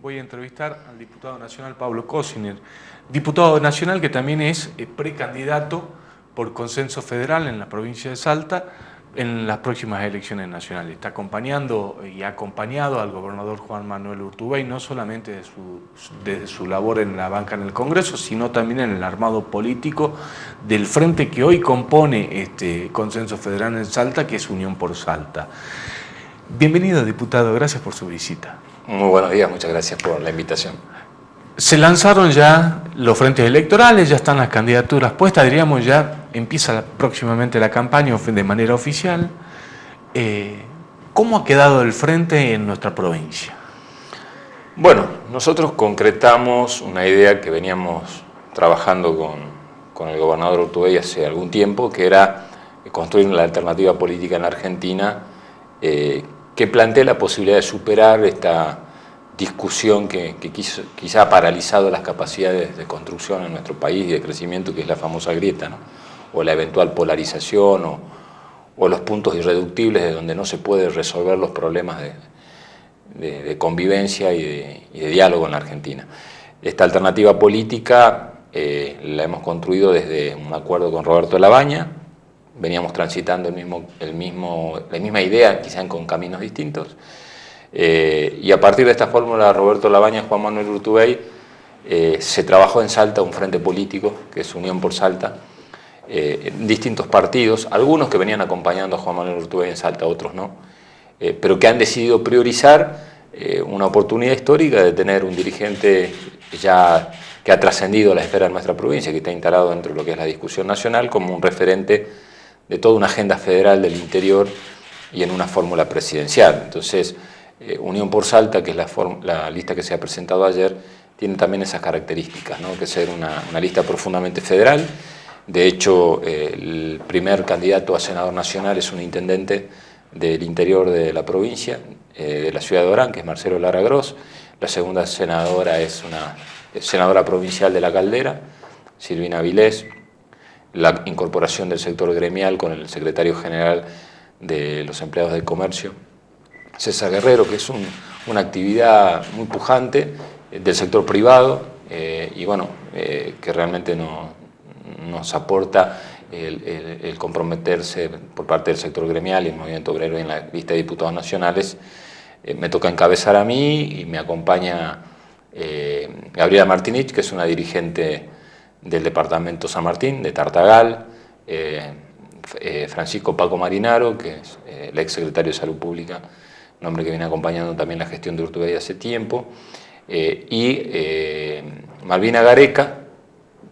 voy a entrevistar al diputado nacional Pablo Cosiner, diputado nacional que también es precandidato por consenso federal en la provincia de Salta en las próximas elecciones nacionales. Está acompañando y ha acompañado al gobernador Juan Manuel Urtubey, no solamente desde su labor en la banca en el Congreso, sino también en el armado político del frente que hoy compone este consenso federal en Salta, que es Unión por Salta. Bienvenido, diputado, gracias por su visita. Muy buenos días, muchas gracias por la invitación. Se lanzaron ya los frentes electorales, ya están las candidaturas puestas, diríamos ya empieza próximamente la campaña de manera oficial. ¿Cómo ha quedado el frente en nuestra provincia? Bueno, nosotros concretamos una idea que veníamos trabajando con el gobernador Urtubey hace algún tiempo, que era construir la alternativa política en la Argentina que plantee la posibilidad de superar esta discusión que quizá ha paralizado las capacidades de construcción en nuestro país y de crecimiento, que es la famosa grieta, ¿no? O la eventual polarización o los puntos irreductibles de donde no se puede resolver los problemas de convivencia y de diálogo en la Argentina. Esta alternativa política la hemos construido desde un acuerdo con Roberto Labaña. Veníamos transitando la misma idea, quizá con caminos distintos. Y a partir de esta fórmula, Roberto Labaña, Juan Manuel Urtubey, se trabajó en Salta un frente político, que es Unión por Salta, distintos partidos, algunos que venían acompañando a Juan Manuel Urtubey en Salta, otros no, pero que han decidido priorizar una oportunidad histórica de tener un dirigente ya que ha trascendido la esfera de nuestra provincia, que está instalado dentro de lo que es la discusión nacional, como un referente de toda una agenda federal del interior y en una fórmula presidencial. Entonces, Unión por Salta, que es la lista que se ha presentado ayer, tiene también esas características, ¿no? Que ser una lista profundamente federal. De hecho, el primer candidato a senador nacional es un intendente del interior de la provincia, de la ciudad de Orán, que es Marcelo Lara Gross. La segunda senadora es una senadora provincial de La Caldera, Silvina Vilés. La incorporación del sector gremial con el secretario general de los empleados del comercio, César Guerrero, que es una actividad muy pujante del sector privado y bueno, que realmente nos aporta el comprometerse por parte del sector gremial y el movimiento obrero en la lista de diputados nacionales. Me toca encabezar a mí y me acompaña Gabriela Martinich, que es una dirigente del departamento San Martín, de Tartagal, Francisco Paco Marinaro, que es el ex secretario de Salud Pública, un hombre que viene acompañando también la gestión de Urtubey hace tiempo, y Malvina Gareca,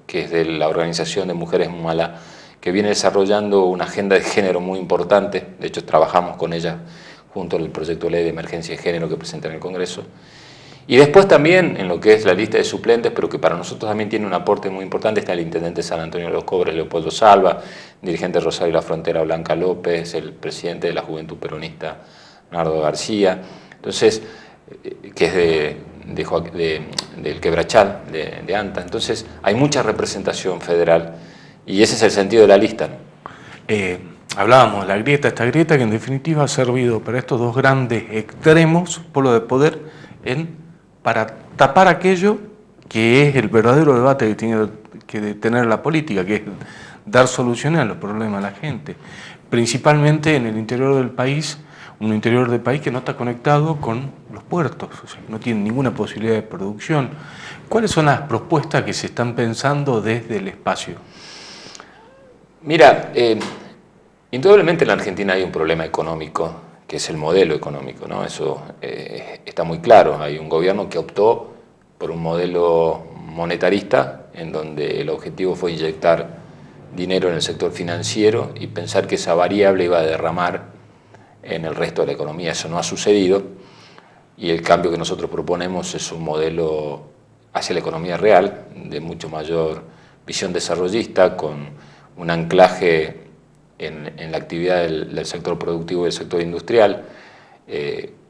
que es de la Organización de Mujeres Mumala, que viene desarrollando una agenda de género muy importante. De hecho, trabajamos con ella junto al proyecto de ley de emergencia de género que presenta en el Congreso. Y después también en lo que es la lista de suplentes, pero que para nosotros también tiene un aporte muy importante, está el intendente de San Antonio de los Cobres, Leopoldo Salva, dirigente de Rosario y la Frontera, Blanca López, el presidente de la Juventud Peronista, Nardo García, entonces, que es del Quebrachal, de ANTA. Entonces hay mucha representación federal y ese es el sentido de la lista, ¿no? Hablábamos de la grieta, esta grieta que en definitiva ha servido para estos dos grandes extremos, polos de poder, para tapar aquello que es el verdadero debate que tiene que tener la política, que es dar soluciones a los problemas de la gente, principalmente en el interior del país, un interior del país que no está conectado con los puertos, o sea, no tiene ninguna posibilidad de producción. ¿Cuáles son las propuestas que se están pensando desde el espacio? Mira, indudablemente en la Argentina hay un problema económico, que es el modelo económico, ¿no? Eso está muy claro. Hay un gobierno que optó por un modelo monetarista en donde el objetivo fue inyectar dinero en el sector financiero y pensar que esa variable iba a derramar en el resto de la economía. Eso no ha sucedido y el cambio que nosotros proponemos es un modelo hacia la economía real, de mucho mayor visión desarrollista, con un anclaje en la actividad del sector productivo y del sector industrial,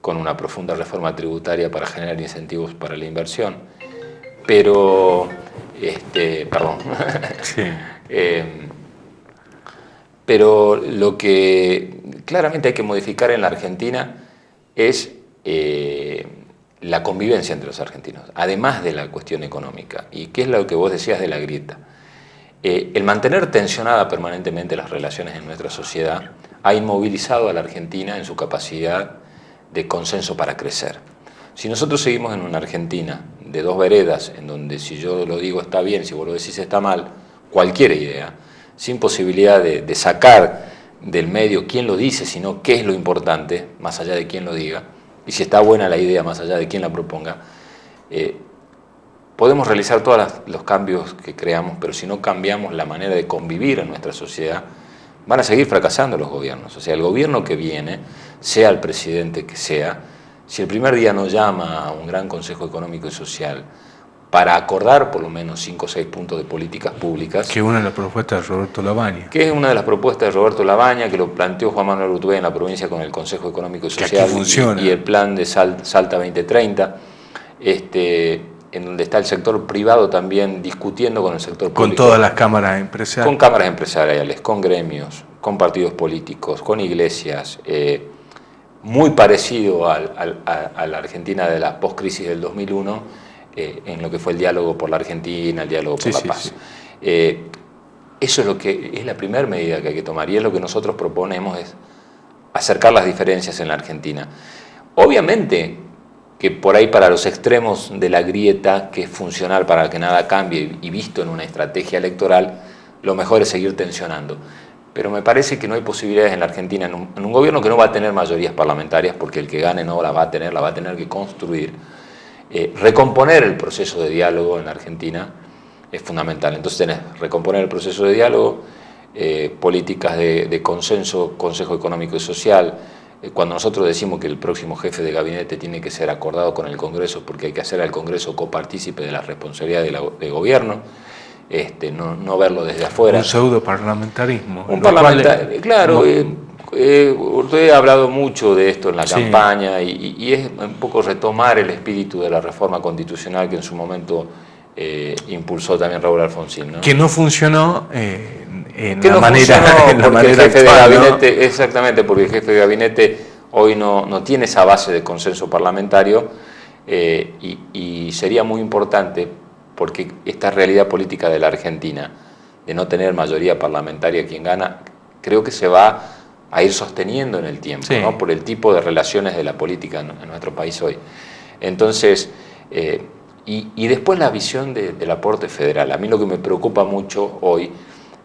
con una profunda reforma tributaria para generar incentivos para la inversión. Pero, perdón, Sí. Pero lo que claramente hay que modificar en la Argentina es la convivencia entre los argentinos, además de la cuestión económica. ¿Y qué es lo que vos decías de la grieta? El mantener tensionada permanentemente las relaciones en nuestra sociedad ha inmovilizado a la Argentina en su capacidad de consenso para crecer. Si nosotros seguimos en una Argentina de dos veredas, en donde si yo lo digo está bien, si vos lo decís está mal, cualquier idea, sin posibilidad de sacar del medio quién lo dice, sino qué es lo importante, más allá de quién lo diga, y si está buena la idea, más allá de quién la proponga, podemos realizar todos los cambios que creamos, pero si no cambiamos la manera de convivir en nuestra sociedad, van a seguir fracasando los gobiernos. O sea, el gobierno que viene, sea el presidente que sea, si el primer día no llama a un gran Consejo Económico y Social para acordar por lo menos 5 o 6 puntos de políticas públicas. Que una de las propuestas de Roberto Labaña. Que es una de las propuestas de Roberto Labaña, que lo planteó Juan Manuel Urtubey en la provincia con el Consejo Económico y Social y el plan de Salta 2030, en donde está el sector privado también discutiendo con el sector público. Con todas las cámaras empresariales. Con cámaras empresariales, con gremios, con partidos políticos, con iglesias, muy parecido a la Argentina de la postcrisis del 2001, en lo que fue el diálogo por la Argentina, el diálogo por la paz. Eso es lo que es la primera medida que hay que tomar, y es lo que nosotros proponemos, es acercar las diferencias en la Argentina. Obviamente que por ahí para los extremos de la grieta, que es funcional para que nada cambie y visto en una estrategia electoral, lo mejor es seguir tensionando. Pero me parece que no hay posibilidades en la Argentina, en un gobierno que no va a tener mayorías parlamentarias, porque el que gane no la va a tener que construir. Recomponer el proceso de diálogo en la Argentina es fundamental. Entonces tenés recomponer el proceso de diálogo, políticas de consenso, Consejo Económico y Social. Cuando nosotros decimos que el próximo jefe de gabinete tiene que ser acordado con el Congreso, porque hay que hacer al Congreso copartícipe de la responsabilidad de gobierno, no verlo desde afuera. Un pseudo parlamentarismo. Un parlamentarismo, claro. Usted ha hablado mucho de esto en la campaña y es un poco retomar el espíritu de la reforma constitucional que en su momento impulsó también Raúl Alfonsín, ¿no? Que no funcionó en que la no manera, funcionó porque el jefe de actual, gabinete, ¿no? Exactamente, porque el jefe de gabinete hoy no tiene esa base de consenso parlamentario, y sería muy importante, porque esta realidad política de la Argentina, de no tener mayoría parlamentaria quien gana, creo que se va a ir sosteniendo en el tiempo, ¿no? Por el tipo de relaciones de la política en nuestro país hoy. Entonces, y después la visión del aporte federal. A mí lo que me preocupa mucho hoy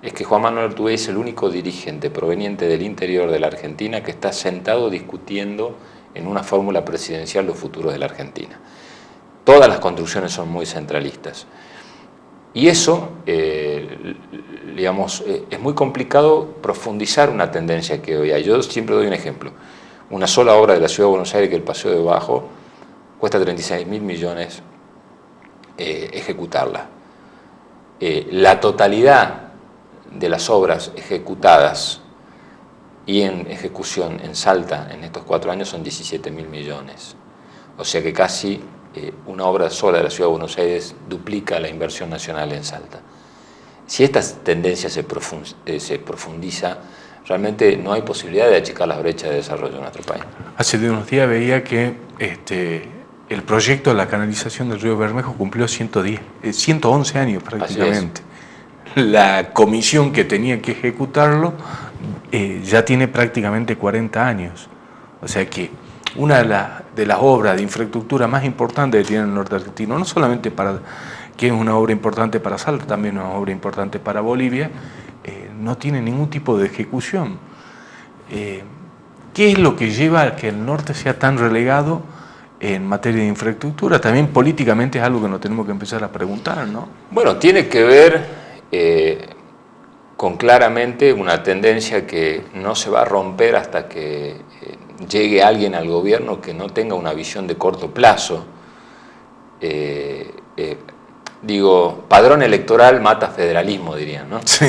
es que Juan Manuel Urtubey es el único dirigente proveniente del interior de la Argentina que está sentado discutiendo en una fórmula presidencial los futuros de la Argentina. Todas las construcciones son muy centralistas. Y eso, digamos, es muy complicado profundizar una tendencia que hoy hay. Yo siempre doy un ejemplo. Una sola obra de la Ciudad de Buenos Aires, que es el Paseo de Bajo, cuesta 36.000 millones ejecutarla. La totalidad de las obras ejecutadas y en ejecución en Salta en estos 4 años son 17.000 millones. O sea que casi una obra sola de la Ciudad de Buenos Aires duplica la inversión nacional en Salta. Si esta tendencia se profundiza, realmente no hay posibilidad de achicar las brechas de desarrollo en nuestro país. Hace unos días veía que el proyecto de la canalización del río Bermejo cumplió 111 años prácticamente. La comisión que tenía que ejecutarlo ya tiene prácticamente 40 años. O sea que una de las obras de infraestructura más importantes que tiene el norte argentino, no solamente que es una obra importante para Salta, también una obra importante para Bolivia, no tiene ningún tipo de ejecución. ¿Qué es lo que lleva a que el norte sea tan relegado en materia de infraestructura? También políticamente es algo que nos tenemos que empezar a preguntar, ¿no? Bueno, tiene que ver con claramente una tendencia que no se va a romper hasta que llegue alguien al gobierno que no tenga una visión de corto plazo. Digo, padrón electoral mata federalismo, dirían, ¿no? Sí.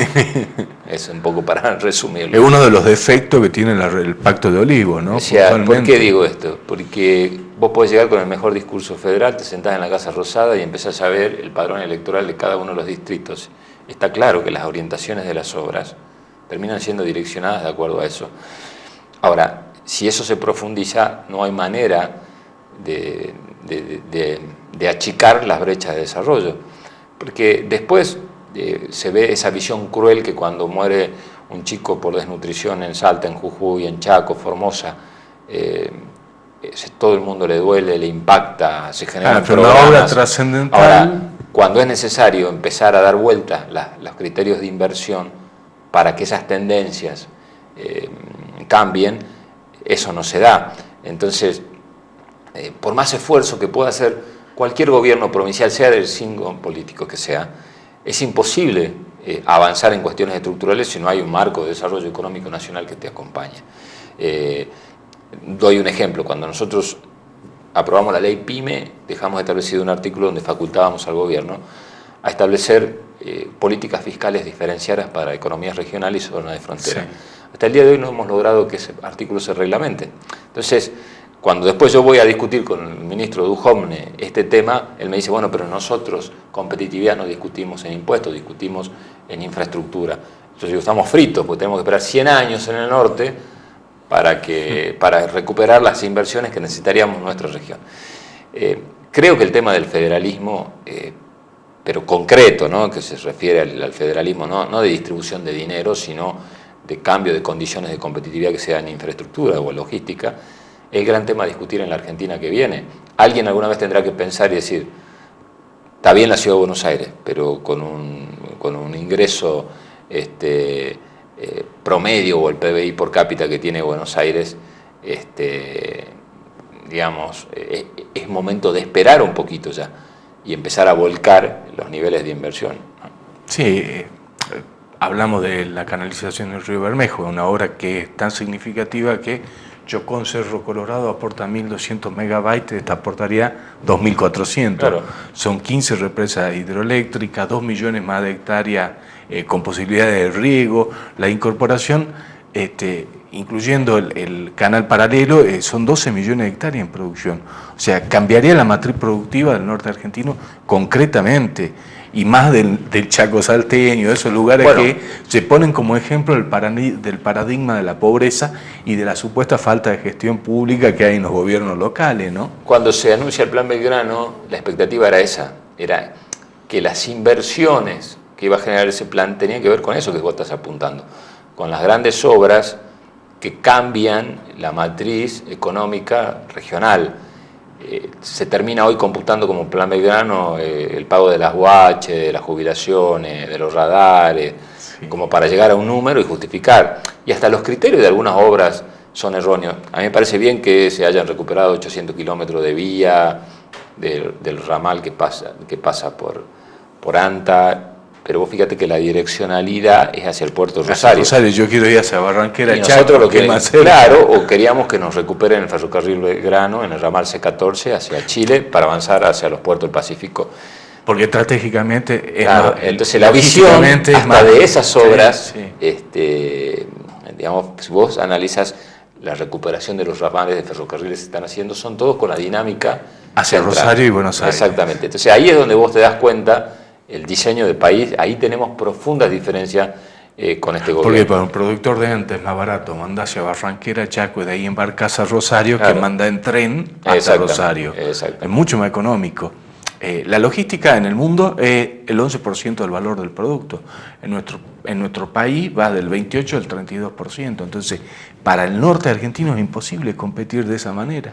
Es un poco para resumirlo. Es uno de los defectos que tiene el Pacto de Olivos, ¿no? O sea, ¿por qué digo esto? Porque vos podés llegar con el mejor discurso federal, te sentás en la Casa Rosada y empezás a ver el padrón electoral de cada uno de los distritos. Está claro que las orientaciones de las obras terminan siendo direccionadas de acuerdo a eso. Ahora, si eso se profundiza, no hay manera de de achicar las brechas de desarrollo. Porque después se ve esa visión cruel que cuando muere un chico por desnutrición en Salta, en Jujuy, en Chaco, Formosa, todo el mundo le duele, le impacta, se generan programas. Una obra trascendental. Ahora, cuando es necesario empezar a dar vuelta los criterios de inversión para que esas tendencias cambien, eso no se da. Entonces, por más esfuerzo que pueda hacer cualquier gobierno provincial, sea del signo político que sea, es imposible avanzar en cuestiones estructurales si no hay un marco de desarrollo económico nacional que te acompañe. Doy un ejemplo. Cuando nosotros aprobamos la ley PYME, dejamos establecido un artículo donde facultábamos al gobierno a establecer políticas fiscales diferenciadas para economías regionales y zonas de frontera. Sí. Hasta el día de hoy no hemos logrado que ese artículo se reglamente. Entonces, cuando después yo voy a discutir con el ministro Duhovne este tema, él me dice, bueno, pero nosotros competitividad no discutimos en impuestos, discutimos en infraestructura. Entonces digo, estamos fritos, porque tenemos que esperar 100 años en el norte para recuperar las inversiones que necesitaríamos en nuestra región. Creo que el tema del federalismo, pero concreto, ¿no?, que se refiere al federalismo, no de distribución de dinero, sino de cambio de condiciones de competitividad que sea en infraestructura o en logística, es el gran tema a discutir en la Argentina que viene. Alguien alguna vez tendrá que pensar y decir, está bien la Ciudad de Buenos Aires, pero con un ingreso promedio o el PBI por cápita que tiene Buenos Aires, digamos, es momento de esperar un poquito ya y empezar a volcar los niveles de inversión. Sí, hablamos de la canalización del río Bermejo, una obra que es tan significativa que Chocón, Cerro Colorado aporta 1.200 megabytes, esta aportaría 2.400. Claro. Son 15 represas hidroeléctricas, 2 millones más de hectáreas con posibilidades de riego. La incorporación, incluyendo el canal paralelo, son 12 millones de hectáreas en producción. O sea, cambiaría la matriz productiva del norte argentino concretamente. Y más del Chaco salteño, de esos lugares que se ponen como ejemplo del paradigma de la pobreza y de la supuesta falta de gestión pública que hay en los gobiernos locales, ¿no? Cuando se anuncia el Plan Belgrano, la expectativa era esa, era que las inversiones que iba a generar ese plan tenían que ver con eso que vos estás apuntando, con las grandes obras que cambian la matriz económica regional. Se termina hoy computando como Plan Belgrano el pago de las UH, de las jubilaciones, de los radares, sí, como para llegar a un número y justificar. Y hasta los criterios de algunas obras son erróneos. A mí me parece bien que se hayan recuperado 800 kilómetros de vía del ramal que pasa por Anta, pero vos fíjate que la direccionalidad es hacia el puerto de Rosario. Rosario, yo quiero ir hacia Barranquera, y nosotros lo que claro, o queríamos que nos recuperen el ferrocarril Belgrano en el ramal C14 hacia Chile para avanzar hacia los puertos del Pacífico. Porque estratégicamente es claro, más, entonces la visión hasta de esas obras, sí. Digamos, si vos analizas la recuperación de los ramales de ferrocarriles que se están haciendo, son todos con la dinámica hacia central. Rosario y Buenos Aires. Exactamente. Entonces ahí es donde vos te das cuenta el diseño de país, ahí tenemos profundas diferencias con este gobierno. Porque para un productor de ente es más barato mandar hacia Barranquera, Chaco y de ahí embarcarse a Rosario, claro, que manda en tren hasta Rosario. Es mucho más económico. La logística en el mundo es el 11% del valor del producto. En nuestro país va del 28 al 32%. Entonces, para el norte argentino es imposible competir de esa manera.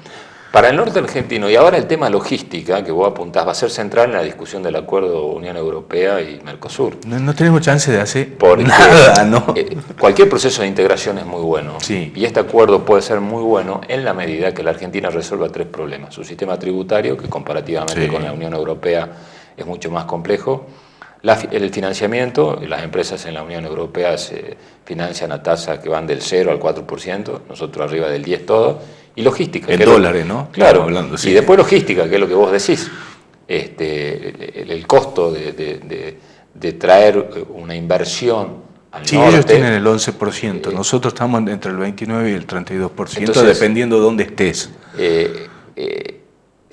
Para el norte argentino, y ahora el tema logística que vos apuntás, va a ser central en la discusión del acuerdo Unión Europea y Mercosur. No tenemos chance de hacer nada, ¿no? Cualquier proceso de integración es muy bueno. Sí. Y este acuerdo puede ser muy bueno en la medida que la Argentina resuelva 3 problemas. Su sistema tributario, que comparativamente con la Unión Europea es mucho más complejo. El financiamiento, las empresas en la Unión Europea se financian a tasas que van del 0 al 4%, nosotros arriba del 10% todo. Y logística. En dólares, ¿no? Claro, hablando, sí. Y después logística, que es lo que vos decís. El costo de traer una inversión al norte. Ellos tienen el 11%, nosotros estamos entre el 29% y el 32%, entonces, dependiendo de dónde estés.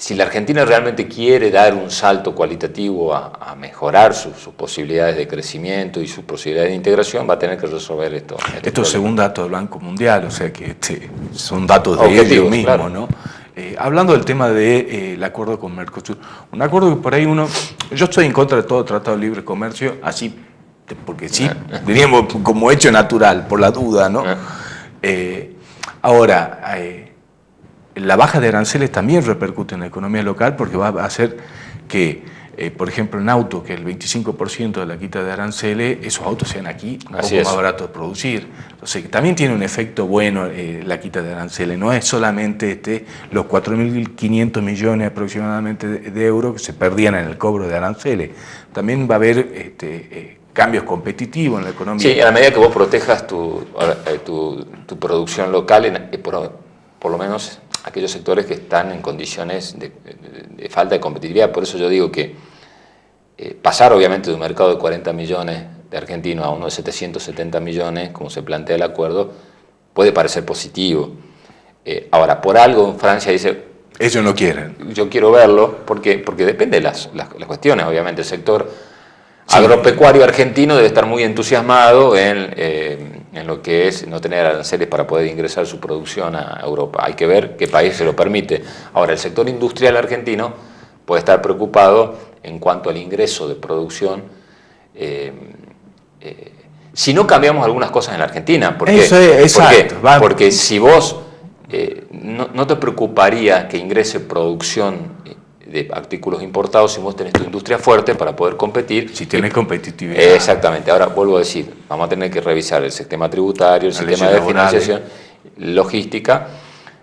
Si la Argentina realmente quiere dar un salto cualitativo a mejorar sus posibilidades de crecimiento y sus posibilidades de integración, va a tener que resolver esto. Esto según datos del Banco Mundial, o sea que son datos de ellos mismos, claro, ¿no? hablando del tema del acuerdo con Mercosur, un acuerdo que por ahí yo estoy en contra de todo tratado de libre comercio, así, porque sí, diríamos como hecho natural, por la duda, ¿no? Ahora, la baja de aranceles también repercute en la economía local porque va a hacer que, por ejemplo, en auto, que el 25% de la quita de aranceles, esos autos sean aquí un poco más baratos de producir. Entonces, también tiene un efecto bueno la quita de aranceles. No es solamente los 4.500 millones aproximadamente de euros que se perdían en el cobro de aranceles. También va a haber cambios competitivos en la economía. Sí, a la medida que vos protejas tu producción local, por lo menos aquellos sectores que están en condiciones de falta de competitividad. Por eso yo digo que pasar obviamente de un mercado de 40 millones de argentinos a uno de 770 millones, como se plantea el acuerdo, puede parecer positivo. Ahora, por algo Francia dice... Ellos no quieren. Yo quiero verlo, porque depende de las cuestiones. Obviamente el sector agropecuario argentino debe estar muy entusiasmado en lo que es no tener aranceles para poder ingresar su producción a Europa. Hay que ver qué país se lo permite. Ahora, el sector industrial argentino puede estar preocupado en cuanto al ingreso de producción si no cambiamos algunas cosas en la Argentina. ¿Por qué? Exacto. Porque si vos no te preocuparía que ingrese producción de artículos importados si vos tenés tu industria fuerte para poder competir. Si tenés competitividad. Exactamente. Ahora vuelvo a decir, vamos a tener que revisar el sistema tributario, el sistema de financiación, logística,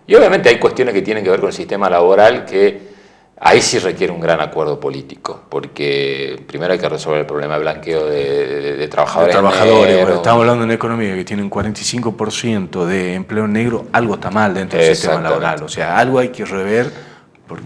y obviamente hay cuestiones que tienen que ver con el sistema laboral que ahí sí requiere un gran acuerdo político, porque primero hay que resolver el problema de blanqueo de trabajadores. Bueno, estamos hablando de una economía que tiene un 45% de empleo negro, algo está mal dentro del sistema laboral, o sea, algo hay que rever.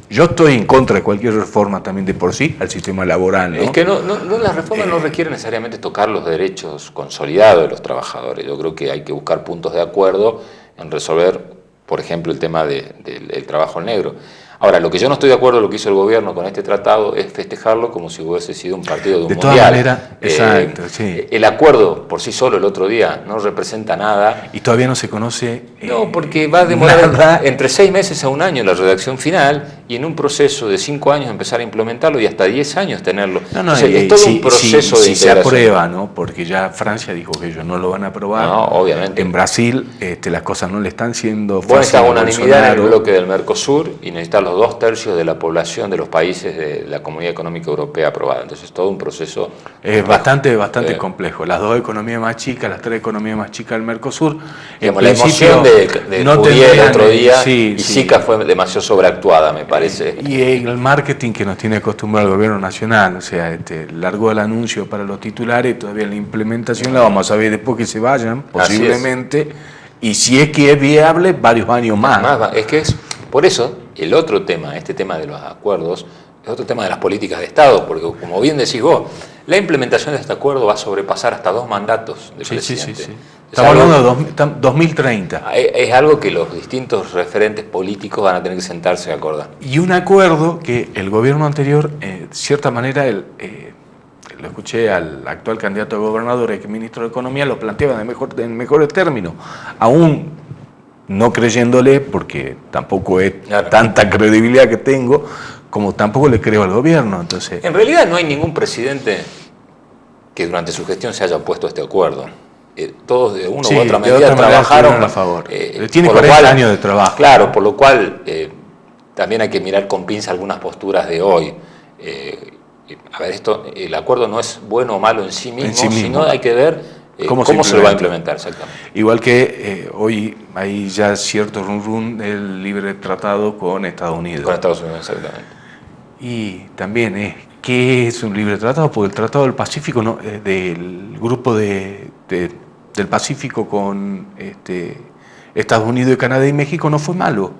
Yo estoy en contra de cualquier reforma también de por sí al sistema laboral, ¿no? Es que las reformas no requieren necesariamente tocar los derechos consolidados de los trabajadores. Yo creo que hay que buscar puntos de acuerdo en resolver, por ejemplo, el tema del trabajo negro. Ahora, lo que yo no estoy de acuerdo con lo que hizo el gobierno con este tratado es festejarlo como si hubiese sido un partido de un mundial. De todas maneras, exacto, sí. El acuerdo por sí solo el otro día no representa nada. Y todavía no se conoce no, porque va a demorar entre 6 meses a un año la redacción final y en un proceso de 5 años empezar a implementarlo y hasta 10 años tenerlo. Entonces, es todo un proceso de integración. Si se aprueba, ¿no? Porque ya Francia dijo que ellos no lo van a aprobar. No, obviamente. En Brasil las cosas no le están siendo fáciles. Bueno, está unanimidad en el bloque del Mercosur y necesitan los 2/3 de la población de los países de la Comunidad Económica Europea aprobada. Entonces es todo un proceso... Es bastante complejo. Las 2 economías más chicas, las 3 economías más chicas del Mercosur... Digamos, la emoción de no el otro día y SICA fue demasiado sobreactuada, me parece. Y el marketing que nos tiene acostumbrado el gobierno nacional, o sea, largó el anuncio para los titulares, todavía la implementación la vamos a ver después que se vayan, posiblemente, y si es que es viable, varios años más. Es que es, por eso, el otro tema, este tema de los acuerdos, es otro tema de las políticas de Estado, porque como bien decís vos, la implementación de este acuerdo va a sobrepasar hasta 2 mandatos del presidente. Sí. Estamos hablando de 2030. Es algo que los distintos referentes políticos van a tener que sentarse a acordar. Y un acuerdo que el gobierno anterior, de cierta manera, lo escuché al actual candidato a gobernador, el ministro de Economía, lo planteaba en mejores términos, aún no creyéndole, porque tampoco es tanta credibilidad que tengo, como tampoco le creo al gobierno. Entonces, en realidad no hay ningún presidente que durante su gestión se haya opuesto a este acuerdo. Todos de una u otra medida trabajaron a favor. Tiene 40 años de trabajo. Claro, por lo cual también hay que mirar con pinza algunas posturas de hoy. A ver, el acuerdo no es bueno o malo en sí mismo, sino hay que ver cómo se lo va a implementar exactamente. Igual que hoy hay ya cierto run del libre tratado con Estados Unidos. Con Estados Unidos, exactamente. Y también ¿qué es un libre tratado? Porque el Tratado del Pacífico, del grupo del Pacífico con Estados Unidos, Canadá y México no fue malo.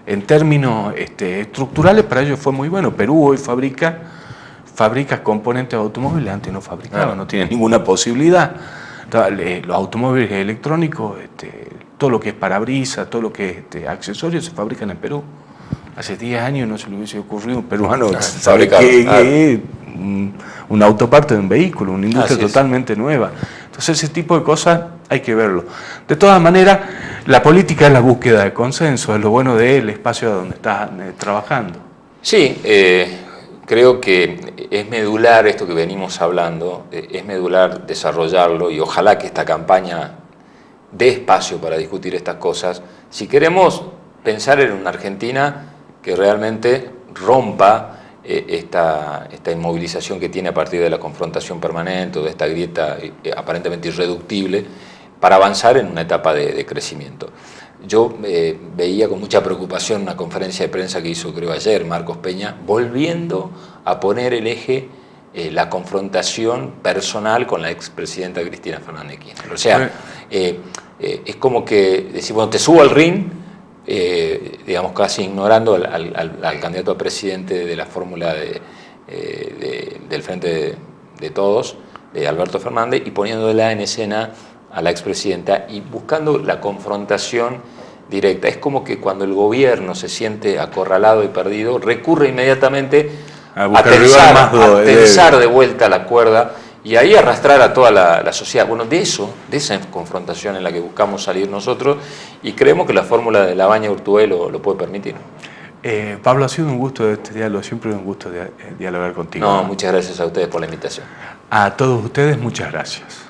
En términos estructurales para ellos fue muy bueno. Perú hoy fabrica componentes de automóviles, antes no fabricaba, no tiene ninguna posibilidad. Los automóviles electrónicos, todo lo que es parabrisas, todo lo que es accesorios se fabrican en Perú. Hace 10 años no se le hubiese ocurrido a un peruano saber qué es un autoparte de un vehículo, una industria totalmente nueva. Entonces ese tipo de cosas hay que verlo. De todas maneras, La política es la búsqueda de consenso, es lo bueno del espacio donde estás trabajando. Sí, creo que es medular esto que venimos hablando, es medular desarrollarlo y ojalá que esta campaña dé espacio para discutir estas cosas. Si queremos pensar en una Argentina que realmente rompa esta inmovilización que tiene a partir de la confrontación permanente, o de esta grieta aparentemente irreductible, para avanzar en una etapa de crecimiento. Yo veía con mucha preocupación una conferencia de prensa que hizo, creo ayer, Marcos Peña, volviendo a poner el eje la confrontación personal con la expresidenta Cristina Fernández de Kirchner. O sea, es como que decir, bueno, te subo al ring, digamos casi ignorando al candidato a presidente de la fórmula del Frente de Todos, de Alberto Fernández, y poniéndola en escena a la expresidenta y buscando la confrontación directa. Es como que cuando el gobierno se siente acorralado y perdido, recurre inmediatamente a tensar de vuelta la cuerda y ahí arrastrar a toda la sociedad. Bueno, de esa confrontación en la que buscamos salir nosotros, y creemos que la fórmula de Labaña Urtubey lo puede permitir. Pablo, ha sido un gusto este diálogo, siempre un gusto dialogar contigo. No, muchas gracias a ustedes por la invitación. A todos ustedes, muchas gracias.